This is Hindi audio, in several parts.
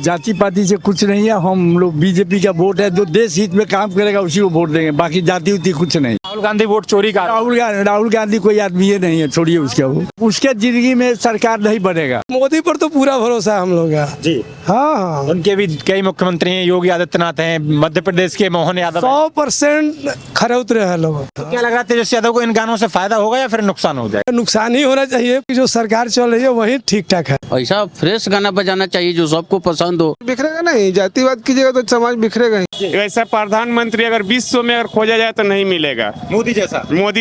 जाति पाति से कुछ नहीं है। हम लोग बीजेपी का वोट है, जो देश हित में काम करेगा उसी को वोट देंगे, बाकी जाति उति कुछ नहीं। राहुल गांधी वोट चोरी का राहुल गांधी कोई आदमी ये नहीं है, छोड़िए उसका। वो उसके जिंदगी में सरकार नहीं बनेगा। मोदी पर तो पूरा भरोसा है हम लोग का। जी हाँ, उनके भी कई मुख्यमंत्री हैं, योगी आदित्यनाथ हैं, मध्य प्रदेश के मोहन यादव हैं। 100% खरे उतरे हैं लोग। तो क्या लग रहा है तेजस्वी यादव को इन गानों से फायदा होगा या फिर नुकसान हो जाएगा? नुकसान ही होना चाहिए कि जो सरकार चल रही है वही ठीक ठाक है। ऐसा फ्रेश गाना बजाना चाहिए जो सबको पसंद हो। बिखरेगा नहीं, जातिवाद कीजिएगा तो समाज बिखरेगा ही। वैसा प्रधानमंत्री अगर विश्व में अगर खोजा जाए तो नहीं मिलेगा। मोदी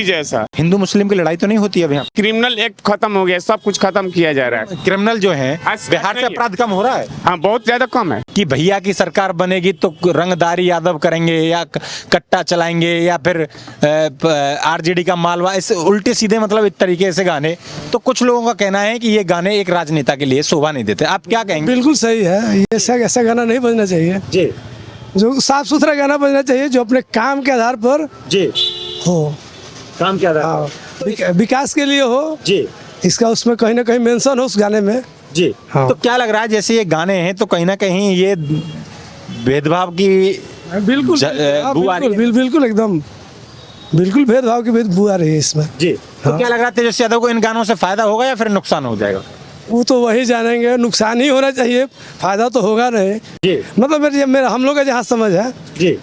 जैसा हिंदू मुस्लिम की लड़ाई तो नहीं होती अब यहाँ? क्रिमिनल एक्ट खत्म हो गया, सब कुछ खत्म किया जा रहा है। क्रिमिनल जो है बिहार से अपराध कम हो रहा है। हाँ, बहुत ज्यादा कम है। कि भैया की सरकार बनेगी तो रंगदारी यादव करेंगे या कट्टा चलाएंगे या फिर आरजेडी का मालवा, इस उल्टे सीधे मतलब इस तरीके से गाने। तो कुछ लोगों का कहना है कि ये गाने एक राजनेता के लिए शोभा नहीं देते। आप क्या कहेंगे? बिल्कुल सही है, ये ऐसा गाना नहीं बजना चाहिए जी। जो साफ सुथरा गाना बजना चाहिए, जो अपने काम के आधार पर जी हो, काम क्या हाँ, विकास के लिए हो जी, इसका उसमें कहीं ना कहीं मेंशन हो उस गाने में। जी हाँ। तो क्या लग रहा है जैसे ये गाने हैं तो कहीं ना कहीं ये भेदभाव की बिल्कुल बू आ रही है? बिल्कुल एकदम बिल्कुल भेदभाव की बू आ रही है इसमें। जी। तो क्या लग रहा है तेजस्वी यादव को इन गानों से फायदा होगा या फिर नुकसान हो जाएगा? वो तो वही जानेंगे, नुकसान ही होना चाहिए, फायदा तो होगा नहीं। जी। मतलब मेरा हम लोग का जहाँ समझ है। जी।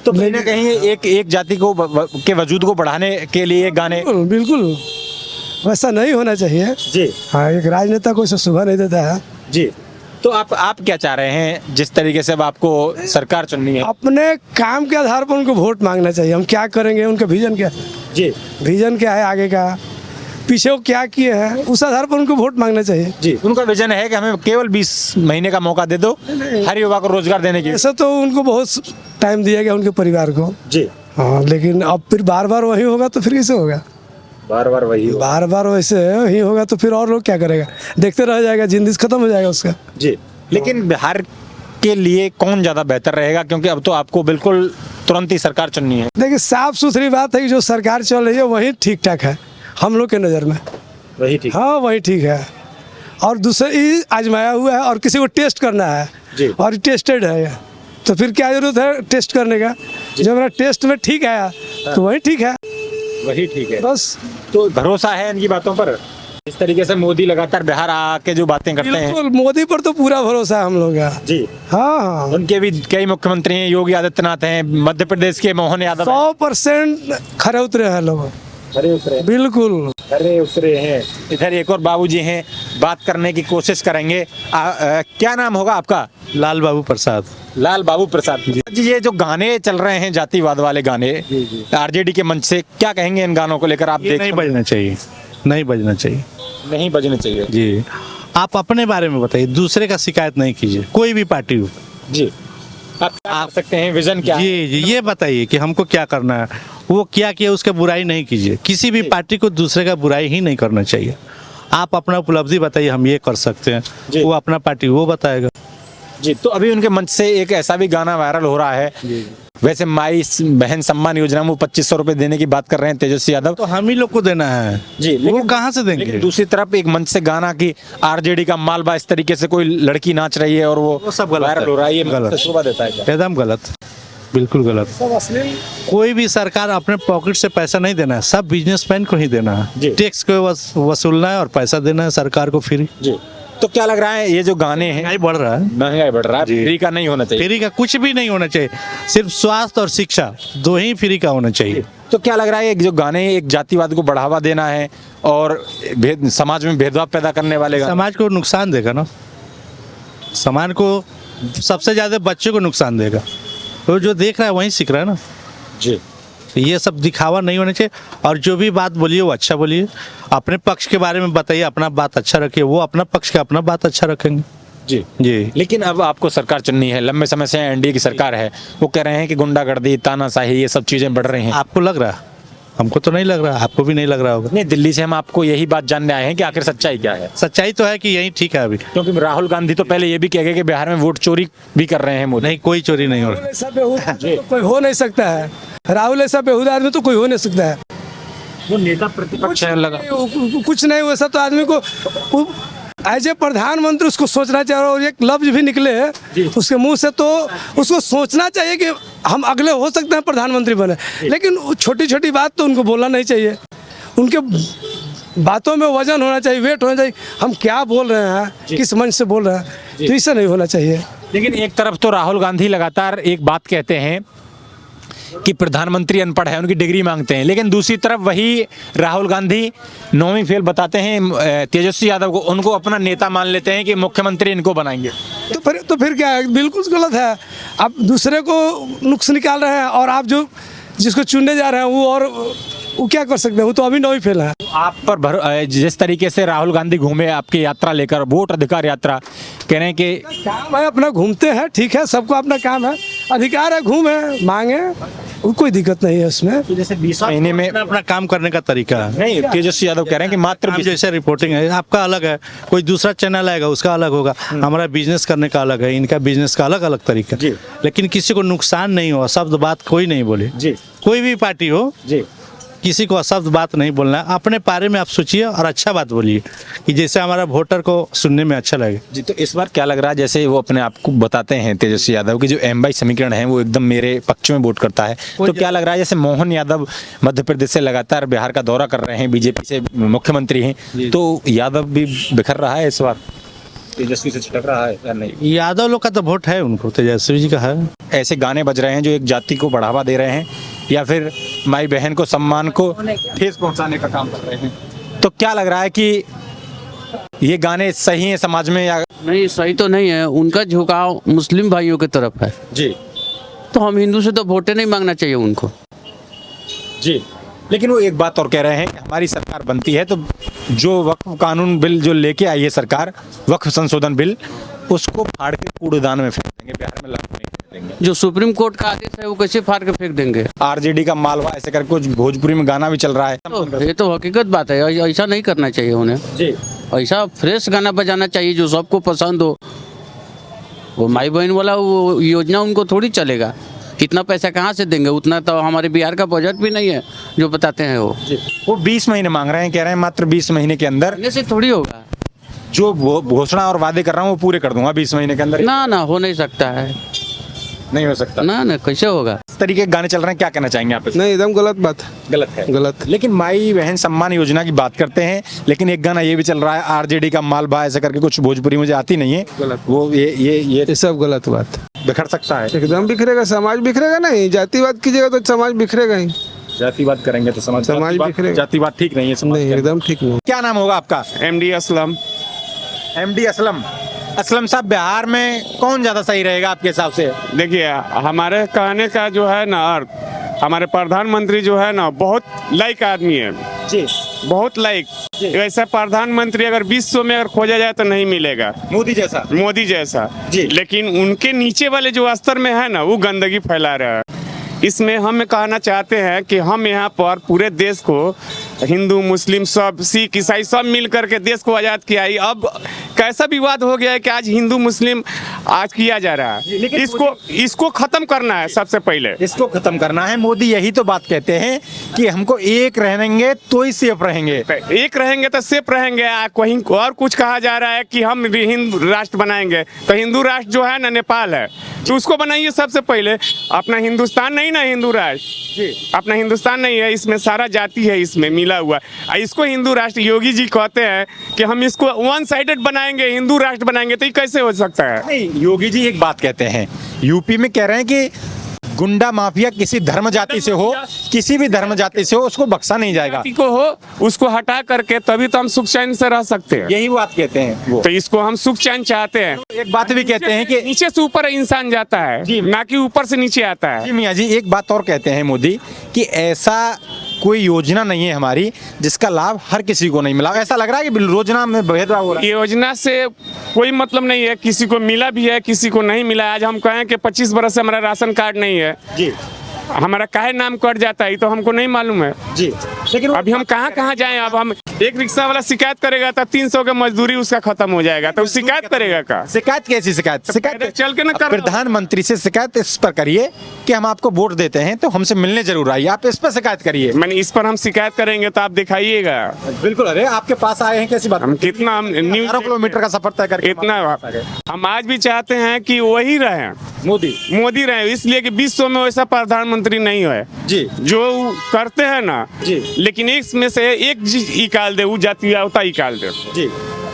तो कहीं ना कहीं एक जाति को के वजूद को बढ़ाने के लिए गाने। बिल्कुल वैसा नहीं होना चाहिए। जी। हाँ, एक राजनेता को इसे शुभा नहीं देता है। जी। तो आप क्या चाह रहे हैं जिस तरीके से अब आपको सरकार चुननी है? अपने काम के आधार पर उनको वोट मांगना चाहिए। हम क्या करेंगे, उनका विजन क्या, जी, विजन क्या है आगे का, पीछे वो क्या किए हैं, उस आधार पर उनको वोट मांगना चाहिए। जी। उनका विजन है कि हमें केवल 20 महीने का मौका दे दो हर युवा को रोजगार देने की। ऐसा तो उनको बहुत टाइम दिया गया उनके परिवार को। जी। हाँ, लेकिन अब फिर बार बार वही होगा तो फिर कैसे होगा? बार बार वैसे ही होगा तो फिर और लोग क्या करेगा, देखते रह जाएगा, जिंदगी खत्म हो जाएगा उसका। जी। लेकिन बिहार के लिए कौन ज्यादा बेहतर रहेगा, क्योंकि अब तो आपको बिल्कुल तुरंत ही सरकार चुननी है? देखिए, साफ सुथरी बात है कि जो सरकार चल रही है वही ठीक ठाक है हम लोग के नज़र में। वही ठीक। हाँ, वही ठीक है। और दूसरी आजमाया हुआ है और किसी को टेस्ट करना है। जी। और टेस्टेड है ये, तो फिर क्या जरूरत है टेस्ट करने का? जब मेरा टेस्ट में ठीक आया तो वही ठीक है। वही ठीक है बस। तो भरोसा है इनकी बातों पर? इस तरीके से मोदी लगातार बिहार आके जो बातें करते हैं। बिल्कुल, मोदी पर तो पूरा भरोसा है हम लोग का। जी। हाँ, उनके भी कई मुख्यमंत्री हैं, योगी आदित्यनाथ हैं, मध्य प्रदेश के मोहन यादव हैं। 100% खरे उतरे हैं लोग। खरे उतरे, बिल्कुल खरे उतरे हैं। इधर एक और बाबूजी हैं, बात करने की कोशिश करेंगे। क्या नाम होगा आपका? लाल बाबू प्रसाद। लाल बाबू प्रसाद जी। ये जो गाने चल रहे हैं जातिवाद वाले गाने आरजेडी के मंच से, क्या कहेंगे इन गानों को लेकर? आप नहीं बजना चाहिए, नहीं बजना चाहिए, नहीं बजने चाहिए। जी। आप अपने बारे में बताइए, दूसरे का शिकायत नहीं कीजिए, कोई भी पार्टी हो। जी। आप क्या कर सकते हैं, विजन क्या है? जी, ये बताइए कि हमको क्या करना है, वो क्या किया उसका बुराई नहीं कीजिए। किसी भी पार्टी को दूसरे का बुराई ही नहीं करना चाहिए। आप अपना उपलब्धि बताइए, हम ये कर सकते हैं, वो अपना पार्टी वो बताएगा। जी। तो अभी उनके मंच से एक ऐसा भी गाना वायरल हो रहा है, वैसे माई बहन सम्मान योजना में 2500 रुपए देने की बात कर रहे हैं तेजस्वी यादव। तो हम ही लोग को देना है जी, वो कहाँ से देंगे? लेकिन दूसरी तरफ एक मंच से गाना की आरजेडी का मालवा, इस तरीके से कोई लड़की नाच रही है और वो सब गलत वायरल हो रहा है, ये गलत शोभा देता है क्या? एकदम गलत, बिल्कुल गलत। कोई भी सरकार अपने पॉकेट से पैसा नहीं देना है, सब बिजनेसमैन को ही देना है। टैक्स को वसूलना है और पैसा देना है सरकार को फ्री। जी। तो क्या लग रहा है ये जो गाने हैं, महंगाई बढ़ रहा है, महंगाई बढ़ रहा है, फ्री का नहीं होना चाहिए? फ्री का कुछ भी नहीं होना चाहिए, सिर्फ स्वास्थ्य और शिक्षा दो ही फ्री का होना चाहिए। तो क्या लग रहा है जो गाने एक जातिवाद को बढ़ावा देना है और समाज में भेदभाव पैदा करने वाले गाने? समाज को नुकसान देगा ना, समाज को सबसे ज्यादा बच्चों को नुकसान देगा। तो जो देख रहा है वही सीख रहा है ना। जी। ये सब दिखावा नहीं होना चाहिए, और जो भी बात बोलिए वो अच्छा बोलिए, अपने पक्ष के बारे में बताइए, अपना बात अच्छा रखिए, वो अपना पक्ष का अपना बात अच्छा रखेंगे। जी। जी। लेकिन अब आपको सरकार चुननी है, लंबे समय से एनडीए की सरकार है, वो कह रहे हैं कि गुंडागर्दी, तानाशाही, ये सब चीजें बढ़ रही हैं। आपको लग रहा है? हमको तो नहीं लग रहा, आपको भी नहीं लग रहा होगा। नहीं, दिल्ली से हम आपको यही बात जानने आए हैं कि आखिर सच्चाई क्या है। सच्चाई तो है कि यही ठीक है अभी, क्योंकि राहुल गांधी तो पहले ये भी कह गए कि बिहार में वोट चोरी भी कर रहे हैं मोदी। नहीं, कोई चोरी नहीं हो रहा। ऐसा बेहुदा तो कोई हो नहीं सकता है, राहुल ऐसा बेहुदा आदमी तो कोई हो नहीं सकता है। वो नेता प्रतिपक्ष है लगा। कुछ नहीं, वैसा तो आदमी को एज ए प्रधानमंत्री उसको सोचना चाहिए, और एक लफ्ज भी निकले उसके मुंह से तो उसको सोचना चाहिए कि हम अगले हो सकते हैं प्रधानमंत्री बने, लेकिन छोटी छोटी बात तो उनको बोलना नहीं चाहिए। उनके बातों में वजन होना चाहिए, वेट होना चाहिए, हम क्या बोल रहे हैं, किस मंच से बोल रहे हैं, तो इससे नहीं होना चाहिए। लेकिन एक तरफ तो राहुल गांधी लगातार एक बात कहते हैं कि प्रधानमंत्री अनपढ़ है, उनकी डिग्री मांगते हैं, लेकिन दूसरी तरफ वही राहुल गांधी 9वीं फेल बताते हैं तेजस्वी यादव को, उनको अपना नेता मान लेते हैं कि मुख्यमंत्री इनको बनाएंगे। तो फिर क्या है, बिल्कुल गलत है। आप दूसरे को नुक्स निकाल रहे हैं, और आप जो जिसको चुनने जा रहे हैं वो क्या कर सकते हैं, वो तो अभी 9वीं फेल है। आप पर जिस तरीके से राहुल गांधी घूमे आपकी यात्रा लेकर, वोट अधिकार यात्रा, कह रहे हैं कि काम है, अपना घूमते हैं, ठीक है, सबको अपना काम है, अधिकार है, घूमे मांगे, कोई दिक्कत नहीं है उसमें। तो जैसे 20 महीने में अपना काम करने का तरीका है। नहीं, तेजस्वी यादव कह रहे हैं कि मात्र आप जैसे रिपोर्टिंग है, आपका अलग है, कोई दूसरा चैनल आएगा उसका अलग होगा, हमारा बिजनेस करने का अलग है, इनका बिजनेस का अलग अलग तरीका। लेकिन किसी को नुकसान नहीं हो, शब्द बात कोई नहीं बोले, कोई भी पार्टी हो, किसी को अशब्द बात नहीं बोलना है। अपने बारे में आप सोचिए और अच्छा बात बोलिए कि जैसे हमारा वोटर को सुनने में अच्छा लगे। जी, तो इस बार क्या लग रहा है, जैसे वो अपने आप को बताते हैं तेजस्वी यादव की जो M/2 समीकरण है वो एकदम मेरे पक्ष में वोट करता है, तो क्या लग रहा है जैसे मोहन यादव मध्य प्रदेश से लगातार बिहार का दौरा कर रहे हैं, बीजेपी से मुख्यमंत्री हैं, तो यादव भी बिखर रहा है इस बार, तेजस्वी से छिटक रहा है या नहीं? यादव लोग का तो वोट है उनको, तेजस्वी जी का है। ऐसे गाने बज रहे हैं जो एक जाति को बढ़ावा दे रहे हैं या फिर माई बहन को सम्मान को ठेस पहुंचाने का काम कर रहे हैं, तो क्या लग रहा है कि ये गाने सही हैं समाज में या नहीं? सही तो नहीं है, उनका झुकाव मुस्लिम भाइयों की तरफ है जी, तो हम हिंदू से तो वोटे नहीं मांगना चाहिए उनको जी। लेकिन वो एक बात और कह रहे हैं कि हमारी सरकार बनती है तो जो वक्फ कानून बिल जो लेके आई है सरकार, वक्फ संशोधन बिल, उसको फाड़ के कूड़ेदान में फेंक देंगे, बिहार में लागू नहीं करेंगे। जो सुप्रीम कोर्ट का आदेश है वो कैसे फाड़ के फेंक देंगे? RJD का मालवा ऐसे करके कुछ भोजपुरी में गाना भी चल रहा है। तो ये तो हकीकत बात है, ऐसा नहीं करना चाहिए उन्हें जी, ऐसा फ्रेश गाना बजाना चाहिए जो सबको पसंद हो। वो माई बहन वाला वो योजना उनको थोड़ी चलेगा, इतना पैसा कहाँ से देंगे? उतना तो हमारे बिहार का बजट भी नहीं है जो बताते हैं वो 20 महीने मांग रहे हैं, कह रहे हैं मात्र 20 महीने के अंदर करने से थोड़ी होगा। जो घोषणा और वादे कर रहा हूँ वो पूरे कर दूंगा 20 महीने के अंदर। ना हो नहीं सकता है, नहीं हो सकता ना कैसे होगा? इस तरीके के गाने चल रहे हैं, क्या कहना चाहेंगे आप? नहीं, एकदम गलत बात, गलत है, गलत। लेकिन माई बहन सम्मान योजना की बात करते हैं, लेकिन एक गाना ये भी चल रहा है RJD का मालवा ऐसे करके, कुछ भोजपुरी मुझे आती नहीं है, गलत। वो ये सब गलत बात, बिखर सकता है, एकदम बिखरेगा, समाज बिखरेगा। नहीं, जातिवाद कीजिएगा तो समाज बिखरेगा ही, जातिवाद करेंगे तो समाज बिखरेगा। जातिवाद ठीक नहीं है समाज नहीं, के एकदम ठीक नहीं। क्या नाम होगा आपका? MD असलम। MD असलम। असलम साहब, बिहार में कौन ज्यादा सही रहेगा आपके हिसाब से? देखिए, हमारे कहने का जो है ना अर्थ, हमारे प्रधानमंत्री जो है ना बहुत लाइक आदमी है जी, बहुत लाइक। वैसा प्रधानमंत्री अगर विश्व में अगर खोजा जाए तो नहीं मिलेगा, मोदी जैसा। मोदी जैसा जी। लेकिन उनके नीचे वाले जो स्तर में है ना वो गंदगी फैला रहा है। इसमें हम कहना चाहते हैं कि हम यहाँ पर पूरे देश को, हिंदू मुस्लिम सब, सिख ईसाई सब मिल करके देश को आज़ाद किया। अब कैसा विवाद हो गया है कि आज हिंदू मुस्लिम आज किया जा रहा है, इसको खत्म करना है। सबसे पहले इसको खत्म करना है। मोदी यही तो बात कहते हैं कि हमको एक रहेंगे तो ही सेफ रहेंगे, एक रहेंगे तो सेफ रहेंगे। कहीं और कुछ कहा जा रहा है कि हम हिंदू राष्ट्र बनाएंगे, तो हिंदू राष्ट्र जो है ना नेपाल है, तो उसको बनाइए सबसे पहले। अपना हिंदुस्तान नहीं ना हिंदू राष्ट्र, अपना हिंदुस्तान नहीं है, इसमें सारा जाति है इसमें मिला हुआ। इसको हिंदू राष्ट्र योगी जी कहते हैं कि हम इसको वन साइडेड बनाएंगे, हिंदू राष्ट्र बनाएंगे, तो ये कैसे हो सकता है? नहीं, योगी जी एक बात कहते हैं, यूपी में कह रहे हैं कि गुंडा माफिया किसी धर्म जाति से हो, किसी भी धर्म जाति से हो, उसको बख्शा नहीं जाएगा। जाति को हो उसको हटा करके तभी तो हम सुख चैन से रह सकते हैं। यही बात कहते हैं वो। तो इसको हम सुख चैन चाहते हैं। एक बात भी कहते हैं कि नीचे से ऊपर इंसान जाता है, ना कि ऊपर से नीचे आता है। जी मियाँ जी, एक बात और कहते हैं मोदी कि ऐसा कोई योजना नहीं है हमारी जिसका लाभ हर किसी को नहीं मिला। ऐसा लग रहा है कि योजना में भेदभाव हो रहा है। योजना से कोई मतलब नहीं है, किसी को मिला भी है किसी को नहीं मिला। आज हम कहें कि 25 बरस से हमारा राशन कार्ड नहीं है जी, हमारा काहे नाम कट जाता है ये तो हमको नहीं मालूम है जी, लेकिन अभी हम कहाँ कहाँ जाएं। अब हम एक रिक्शा वाला शिकायत करेगा तो 300 का मजदूरी उसका खत्म हो जाएगा, तो शिकायत करेगा का शिकायत कैसी शिकायत पैदल चल के ना कर। प्रधानमंत्री से शिकायत इस पर करिए कि हम आपको वोट देते हैं तो हमसे मिलने जरूर आइए, आप इस पर शिकायत करिए। मैंने इस पर हम शिकायत करेंगे तो आप दिखाइएगा। बिल्कुल, अरे आपके पास आए हैं कैसी बात। हम कितना हम 12 किलोमीटर का सफर तय करके इतना हम आज भी चाहते हैं कि वही रहे, मोदी रहे, इसलिए कि विश्व में वैसा प्रधानमंत्री नहीं है जी जो करते हैं ना जी। लेकिन इसमें से एक चीज निकाल दे, वो जातीयता निकाल दे जी।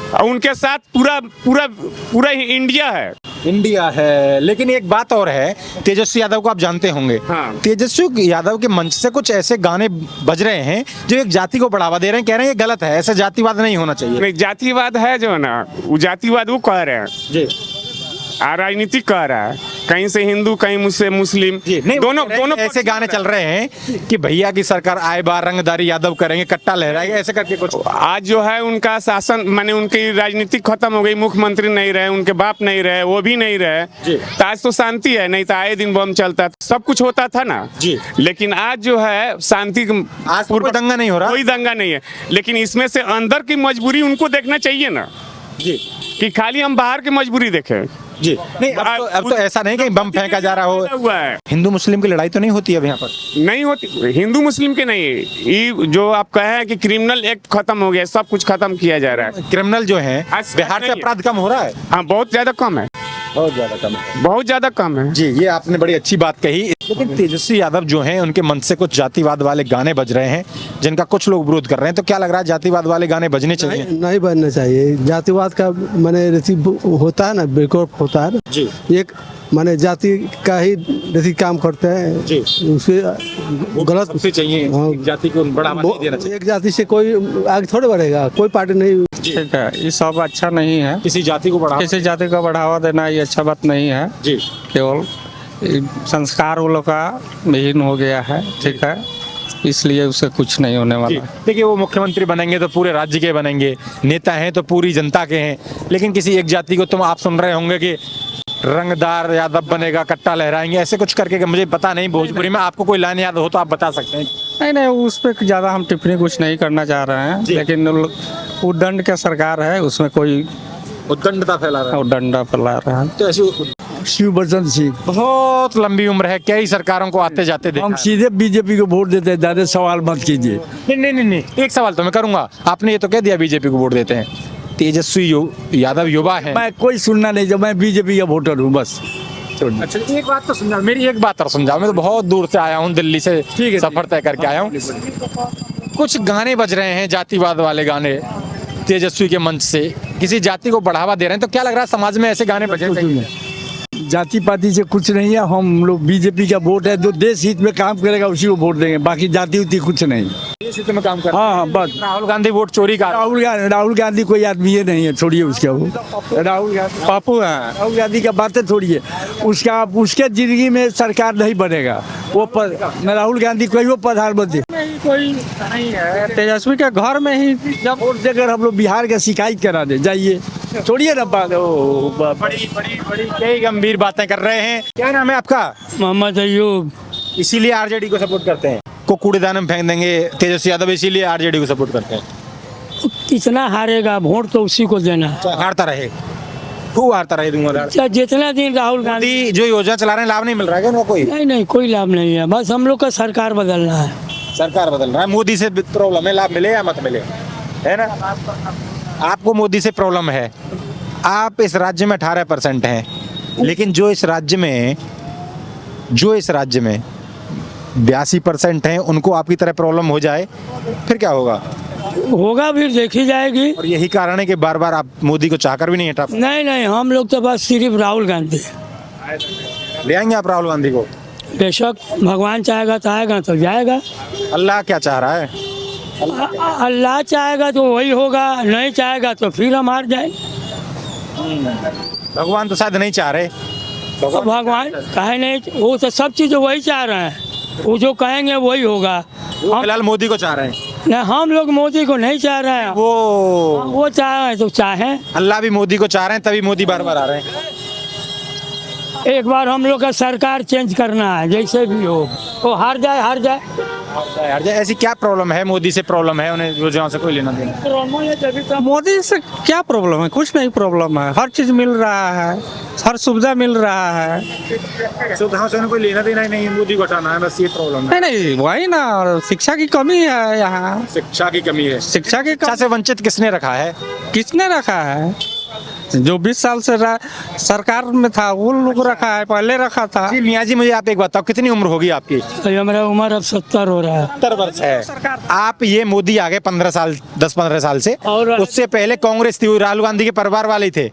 और उनके साथ पूरा पूरा पूरा ही इंडिया है। लेकिन एक बात और है, तेजस्वी यादव को आप जानते होंगे। हाँ। तेजस्वी यादव के मंच से कुछ ऐसे गाने बज रहे हैं जो एक जाति को बढ़ावा दे रहे हैं, कह रहे हैं ये गलत है, ऐसा जातिवाद नहीं होना चाहिए। नहीं, जातिवाद है जो ना, वो जातिवाद वो कह रहे हैं जी राजनीति कह रहा है, कहीं से हिंदू कहीं से मुस्लिम, नहीं, दोनों ऐसे गाने चल रहे हैं कि भैया की सरकार आए बार रंगदारी यादव करेंगे, कट्टा लहराएंगे, ऐसे करके कुछ। आज जो है उनका शासन माने उनकी राजनीति खत्म हो गई, मुख्यमंत्री नहीं रहे, उनके बाप नहीं रहे, वो भी नहीं रहे, तो आज तो शांति है। नहीं तो आए दिन बम चलता, सब कुछ होता था ना जी। लेकिन आज जो है शांति, आज कोई दंगा नहीं हो रहा, कोई दंगा नहीं है। लेकिन इसमें से अंदर की मजबूरी उनको देखना चाहिए ना जी कि खाली हम बाहर की मजबूरी देखें जी। नहीं, अब तो ऐसा नहीं कि बम फेंका जा रहा हो। हुआ है हिंदू मुस्लिम की लड़ाई तो नहीं होती अब यहाँ पर? नहीं होती, हिंदू मुस्लिम के नहीं, ये जो आप कहे हैं कि क्रिमिनल एक्ट खत्म हो गया, सब कुछ खत्म किया जा रहा है। क्रिमिनल जो है आज बिहार से नहीं है। अपराध कम हो रहा है? हाँ, बहुत ज्यादा कम है, बहुत ज्यादा कम है। बहुत ज्यादा कम है जी, ये आपने बड़ी अच्छी बात कही। लेकिन तेजस्वी यादव जो हैं उनके मन से कुछ जातिवाद वाले गाने बज रहे हैं जिनका कुछ लोग विरोध कर रहे हैं, तो क्या लग रहा है जातिवाद वाले गाने बजने चाहिए? नहीं बनना चाहिए। जातिवाद का माने रिसीव होता है ना, विकोप होता है ना जी। एक माने जाति का ही जैसे काम करते हैं जी। उसके गलत सबसे चाहिए हाँ। एक जाति को बढ़ावा नहीं देना चाहिए। एक जाति से कोई आगे थोड़े बढ़ेगा, कोई पार्टी नहीं। ठीक है, ये सब अच्छा नहीं है। किसी जाति को बढ़ावा, किसी जाति को बढ़ावा देना ये अच्छा बात नहीं है। जी। केवल ये संस्कार वो लोग का विहीन हो गया है, ठीक है, इसलिए उससे कुछ नहीं होने वाला है। देखिए, वो मुख्यमंत्री बनेंगे तो पूरे राज्य के बनेंगे, नेता हैं तो पूरी जनता के हैं, लेकिन किसी एक जाति को तुम आप सुन रहे होंगे कि रंगदार यादव बनेगा, कट्टा लहराएंगे, ऐसे कुछ करके। मुझे पता नहीं भोजपुरी में आपको कोई लाइन याद हो तो आप बता सकते हैं। नहीं नहीं, उस पर ज़्यादा हम टिप्पणी कुछ नहीं करना चाह रहे हैं, लेकिन वो दंड का सरकार है, उसमें कोई उद्दंडता फैला रहा है, डंडा फैला रहा है। तो ऐसी शिव बसंत सिंह। बहुत लंबी उम्र है, कई सरकारों को आते जाते देखा हम है। सीधे बीजेपी को वोट देते हैं, ज्यादा सवाल मत कीजिए। नहीं, एक सवाल तो मैं करूंगा। आपने ये तो कह दिया बीजेपी को वोट देते हैं, तेजस्वी यादव युवा है। मैं कोई सुनना नहीं, जब मैं बीजेपी का वोटर हूँ बस। अच्छा, एक बात तो समझाओ, मेरी एक बात और समझाओ। मैं तो बहुत दूर से आया हूँ, दिल्ली से सफर तय करके आया हूँ। कुछ गाने बज रहे हैं जातिवाद वाले गाने तेजस्वी के मंच से, किसी जाति को बढ़ावा दे रहे हैं, तो क्या लग रहा है समाज में ऐसे गाने बजे चाहिए? जाति पाति से कुछ नहीं है, हम लोग बीजेपी का वोट है, जो देश हित में काम करेगा उसी को वोट देंगे, बाकी जाति उति कुछ नहीं। देश हित में काम कर। हाँ बस। राहुल गांधी वोट चोरी का। राहुल गांधी कोई आदमी ये नहीं है, छोड़िए उसका। वो राहुल गांधी पापू है। राहुल गांधी का बातें छोड़िए, उसका उसके जिंदगी में सरकार नहीं बनेगा वो राहुल गांधी कोई वो प्रधानमंत्री कोई नहीं है। तेजस्वी के घर में ही जब वोट देकर हम लोग बिहार का शिकायत करा दे, जाइए, छोड़िए ना बात। बड़ी कई गंभीर बातें कर रहे हैं। क्या नाम है आपका? मोहम्मद अयूब। इसीलिए आरजेडी को सपोर्ट करते हैं, को कूड़ेदान में फेंक देंगे तेजस्वी यादव, इसीलिए आरजेडी को सपोर्ट करते हैं। कितना हारेगा वोट तो उसी को देना है, हारता रहे, खूब हारता रहे, दूंगा। चाहे जितना दिन राहुल गांधी। मोदी जो योजना चला रहे हैं लाभ नहीं मिल रहा है क्या उनको? कोई नहीं, कोई लाभ नहीं है, बस हम लोग का सरकार बदलना है। सरकार बदल रहा है, मोदी से प्रॉब्लम है, लाभ मिले या मत मिले, है ना? आपको मोदी से प्रॉब्लम है। आप इस राज्य में 18% हैं, लेकिन जो इस राज्य में 82% हैं, उनको आपकी तरह प्रॉब्लम हो जाए फिर क्या होगा? होगा फिर देखी जाएगी। और यही कारण है कि बार बार आप मोदी को चाहकर भी नहीं हटा। नहीं, हम लोग तो बस सिर्फ राहुल गांधी। ले आएंगे आप राहुल गांधी को? बेशक, भगवान चाहेगा तो आएगा, तो जाएगा। अल्लाह क्या चाह रहा है? अल्लाह चाहेगा तो वही होगा, नहीं चाहेगा तो फिर हम हार जाए। भगवान तो शायद नहीं चाह रहे। भगवान काहे नहीं, वो तो सब चीज़ वही चाह रहे हैं, वो जो कहेंगे वही होगा। वो फिलहाल मोदी को चाह रहे हैं। नहीं, हम लोग मोदी को नहीं चाह रहे हैं, वो चाह रहे हैं तो चाहें। अल्लाह भी मोदी को चाह रहे हैं, तभी मोदी बार बार आ रहे हैं। एक बार हम लोग का सरकार चेंज करना है, जैसे भी हो, वो हार जाए यार जी, ऐसी क्या प्रॉब्लम है? मोदी से प्रॉब्लम है, उन्हें योजनाओं से कोई लेना देना? मोदी से क्या प्रॉब्लम है? कुछ नहीं प्रॉब्लम है, हर चीज मिल रहा है, हर सुविधा मिल रहा है। सुविधाओं से उन्हें कोई लेना देना ही नहीं, मोदी को हटाना है, बस ये प्रॉब्लम है। नहीं वही ना, शिक्षा की कमी है यहाँ, शिक्षा की कमी है। शिक्षा की शिक्षा से वंचित किसने रखा है? किसने रखा है? जो 20 साल से सरकार में था वो लोग रखा है, पहले रखा था। जी मियाँ जी, मुझे आप एक बताओ, कितनी उम्र होगी आपकी? हमारा उम्र अब 70 हो रहा है। 70 वर्ष है। आप ये मोदी आ गए 15 साल, 10-15 साल से, और उससे पहले कांग्रेस थी, राहुल गांधी के परिवार वाले थे,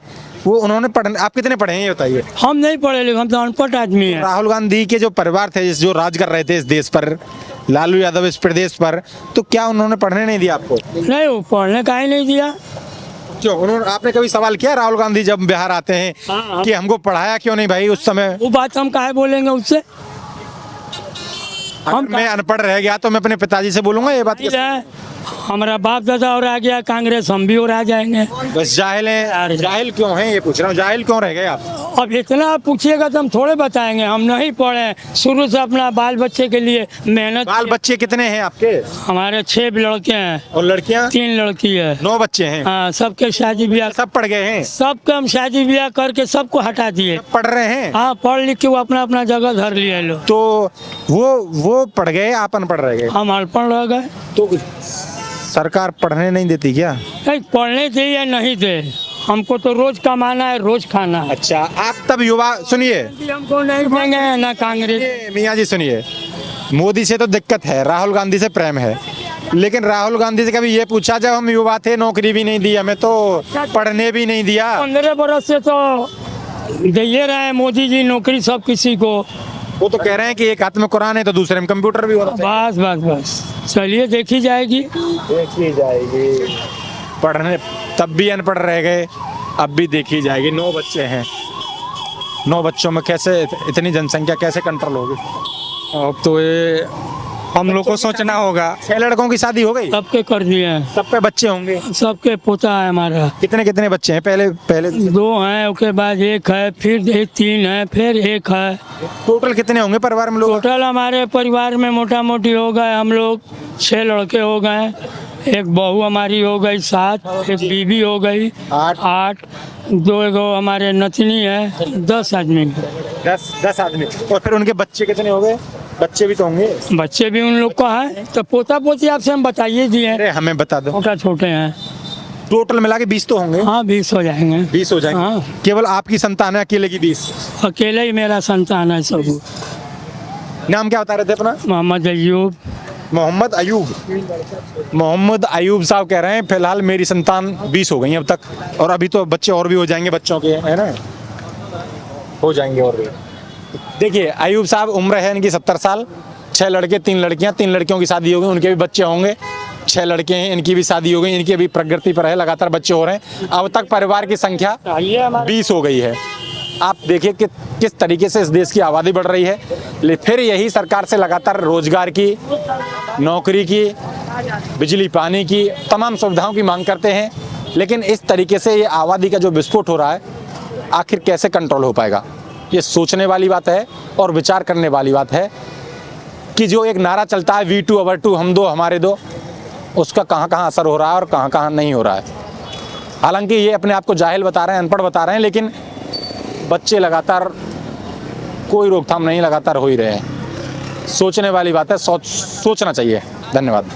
वो उन्होंने पढ़, आप कितने पढ़े हैं ये बताइए? हम नहीं पढ़े लिखे, हम तो अनपढ़ आदमी हैं। राहुल गांधी के जो परिवार थे, जो राज कर रहे थे इस देश पर, लालू यादव इस प्रदेश पर, तो क्या उन्होंने पढ़ने नहीं दिया आपको? नहीं, वो पढ़ने का ही नहीं दिया। क्यों? उन्होंने, आपने कभी सवाल किया राहुल गांधी जब बिहार आते हैं हाँ। कि हमको पढ़ाया क्यों नहीं भाई उस समय? वो बात हम काहे बोलेंगे उससे? अगर मैं अनपढ़ रह गया तो मैं अपने पिताजी से बोलूंगा ये बात? हमारा बाप दादा और आ गया कांग्रेस, हम भी और आ जाएंगे। बस जाहिल हैं। जाहिल क्यों हैं ये पूछ रहा हूँ, जाहिल क्यों रह गए आप? अब इतना आप पूछिएगा तो हम थोड़े बताएंगे, हम नहीं पढ़े, शुरू से अपना बाल बच्चे के लिए मेहनत। बाल बच्चे कितने हैं आपके? हमारे 6 लड़के हैं। और लड़कियां? 3 लड़की है। 9 बच्चे हैं। हाँ, सबके शादी ब्याह, सब पढ़ गए हैं? सबके हम शादी ब्याह करके सबको हटा दिए। पढ़ रहे हैं? हाँ, पढ़ लिख के वो अपना अपना जगह धर लिए लोग। तो वो पढ़ गए, आप अनपढ़ रह गए? हम अनपढ़ रह गए। तो सरकार पढ़ने नहीं देती क्या? नहीं, पढ़ने दे या नहीं दे, हमको तो रोज कमाना है, रोज खाना है। अच्छा, आप तब युवा, सुनिए, हमको नहीं देंगे ना कांग्रेस। मियाँ जी सुनिए, मोदी से तो दिक्कत है, राहुल गांधी से प्रेम है, लेकिन राहुल गांधी से कभी ये पूछा जब हम युवा थे, नौकरी भी नहीं दी हमें, तो पढ़ने भी नहीं दिया? 15 बरस से तो दे ही रहे हैं मोदी जी नौकरी सब किसी को। वो तो कह रहे हैं कि एक हाथ में कुरान है तो दूसरे में कंप्यूटर भी हो रहा है। बस बस बस, चलिए देखी जाएगी। देखी जाएगी। पढ़ने तब भी अनपढ़ रह गए, अब भी देखी जाएगी। 9 बच्चे हैं, 9 बच्चों में कैसे इतनी जनसंख्या कैसे कंट्रोल होगी? अब तो ये हम लोग को सोचना होगा। 6 लड़कों की शादी हो गई? सबके कर दिए हैं। सब पे बच्चे होंगे? सबके पोता है हमारा। कितने कितने बच्चे हैं? पहले 2 हैं, उसके बाद 1 है, फिर 3 है, फिर 1 है। टोटल कितने होंगे परिवार में लोग? टोटल हमारे परिवार में मोटा मोटी हो गए हम लोग 6 लड़के हो गए, 1 बहू हमारी हो गई 7, 1 बीवी हो गई 8, 2 हमारे नतनी है, 10 आदमी। 10 आदमी। और फिर उनके बच्चे कितने हो गए? बच्चे भी तो होंगे? बच्चे भी उन लोग का है, तो पोता पोती आपसे हम बताइए दिए। अरे हमें बता दो। छोटे हैं। टोटल मिला के 20 तो होंगे? हाँ, 20 हो जाएंगे। 20 हो जाएंगे। हाँ। केवल आपकी संतान है, अकेले की 20? अकेले ही मेरा संतान है सब। नाम क्या बता रहे थे अपना? मोहम्मद अयूब। मोहम्मद अयूब। मोहम्मद अयूब साहब कह रहे हैं फिलहाल मेरी संतान 20 हो गई हैं अब तक, और अभी तो बच्चे और भी हो जाएंगे बच्चों के, है ना? हो जाएंगे और भी। देखिए अयूब साहब, उम्र है इनकी 70 साल, 6 लड़के 3 लड़कियां, 3 लड़कियों की शादी हो गई, उनके भी बच्चे होंगे। 6 लड़के हैं, इनकी भी शादी हो गई, इनकी अभी प्रगति पर है, लगातार बच्चे हो रहे हैं। अब तक परिवार की संख्या 20 हो गई है। आप देखिए कि किस तरीके से इस देश की आबादी बढ़ रही है। फिर यही सरकार से लगातार रोजगार की, नौकरी की, बिजली पानी की, तमाम सुविधाओं की मांग करते हैं, लेकिन इस तरीके से ये आबादी का जो विस्फोट हो रहा है, आखिर कैसे कंट्रोल हो पाएगा? ये सोचने वाली बात है और विचार करने वाली बात है कि जो एक नारा चलता है We2 Our 2, हम दो हमारे दो, उसका कहाँ कहाँ असर हो रहा है और कहाँ कहाँ नहीं हो रहा है। हालांकि ये अपने आप को जाहिल बता रहे हैं, अनपढ़ बता रहे हैं, लेकिन बच्चे लगातार, कोई रोकथाम नहीं, लगातार हो ही रहे हैं। सोचने वाली बात है, सोचना चाहिए। धन्यवाद।